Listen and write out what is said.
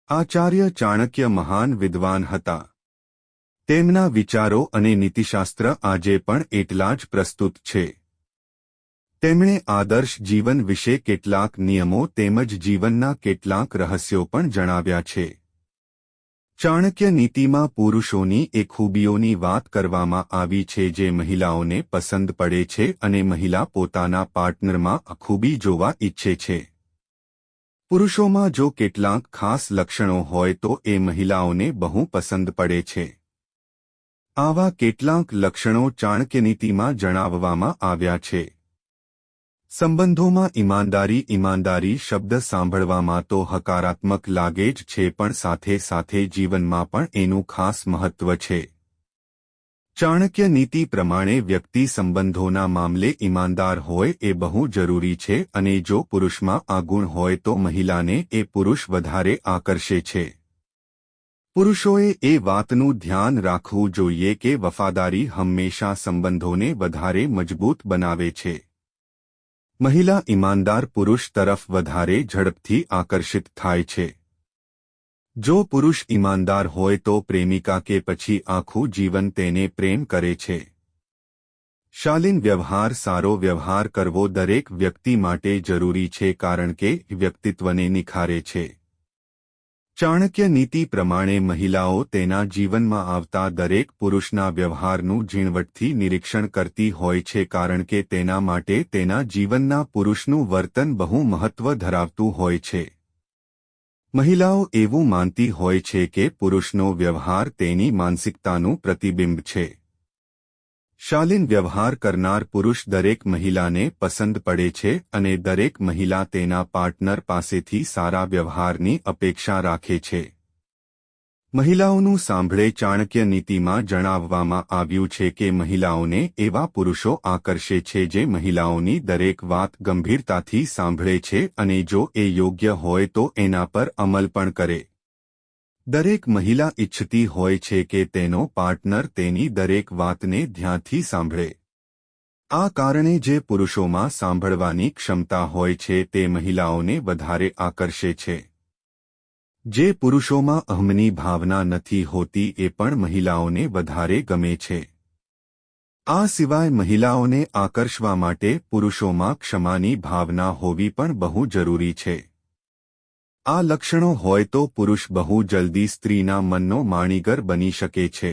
આચાર્ય ચાણક્ય મહાન વિદ્વાન હતા. તેમના વિચારો અને નીતિશાસ્ત્ર આજે પણ એટલા જ પ્રસ્તુત છે. તેમણે આદર્શ જીવન વિશે કેટલાક નિયમો તેમજ જીવનના કેટલાક રહસ્યો પણ જણાવ્યા છે. ચાણક્ય નીતિમાં પુરુષોની એ ખૂબીઓની વાત કરવામાં આવી છે જે મહિલાઓને પસંદ પડે છે અને મહિલા પોતાના પાર્ટનરમાં આ ખૂબી જોવા ઈચ્છે છે. પુરુષોમાં જો કેટલાક ખાસ લક્ષણો હોય તો એ મહિલાઓને બહુ પસંદ પડે છે. આવા કેટલાક લક્ષણો ચાણક્યનીતિમાં જણાવવામાં આવ્યા છે. સંબંધોમાં ઈમાનદારી શબ્દ સાંભળવામાં તો હકારાત્મક લાગે જ છે પણ સાથે સાથે જીવનમાં પણ એનું ખાસ મહત્વ છે. ચાણક્ય નીતિ પ્રમાણે વ્યક્તિ સંબંધોના મામલે ઈમાનદાર હોય એ બહુ જરૂરી છે અને જો પુરુષમાં આ ગુણ હોય તો મહિલાને એ પુરુષ વધારે આકર્ષે છે. પુરુષોએ એ વાતનું ધ્યાન રાખવું જોઈએ કે વફાદારી હંમેશા સંબંધોને વધારે મજબૂત બનાવે છે. મહિલા ઈમાનદાર પુરુષ તરફ વધારે ઝડપથી આકર્ષિત થાય છે. જો પુરુષ ઈમાનદાર હોય તો પ્રેમિકા કે પછી આખું જીવન તેને પ્રેમ કરે છે. શાલીન વ્યવહાર સારો વ્યવહાર કરવો દરેક વ્યક્તિ માટે જરૂરી છે કારણ કે વ્યક્તિત્વને નિખારે છે. ચાણક્ય નીતિ પ્રમાણે મહિલાઓ તેના જીવનમાં આવતા દરેક પુરુષના વ્યવહારનું ઝીણવટથી નિરીક્ષણ કરતી હોય છે કારણ કે તેના માટે તેના જીવનના પુરુષનું વર્તન બહુ મહત્વ ધરાવતું હોય છે. મહિલાઓ એવું માનતી હોય છે કે પુરુષનો વ્યવહાર તેની માનસિકતાનું પ્રતિબિંબ છે. શાલીન વ્યવહાર કરનાર પુરુષ દરેક મહિલાને પસંદ પડે છે અને દરેક મહિલા તેના પાર્ટનર પાસેથી સારા વ્યવહારની અપેક્ષા રાખે છે. મહિલાઓનું સાંભળે ચાણક્ય નીતિમાં જણાવવામાં આવ્યું છે કે મહિલાઓને એવા પુરુષો આકર્ષે છે જે મહિલાઓની દરેક વાત ગંભીરતાથી સાંભળે છે અને જો એ યોગ્ય હોય તો એના પર અમલ પણ કરે. દરેક મહિલા ઈચ્છતી હોય છે કે તેનો પાર્ટનર તેની દરેક વાતને ધ્યાનથી સાંભળે. આ કારણે જે પુરુષોમાં સાંભળવાની ક્ષમતા હોય છે તે મહિલાઓને વધારે આકર્ષે છે. જે પુરુષોમાં અહમની ભાવના નથી હોતી એ પણ મહિલાઓને વધારે ગમે છે. આ સિવાય મહિલાઓને આકર્ષવા માટે પુરુષોમાં ક્ષમાની ભાવના હોવી પણ બહુ જરૂરી છે. આ લક્ષણો હોય તો પુરુષ બહુ જલ્દી સ્ત્રીના મનનો માણીગર બની શકે છે.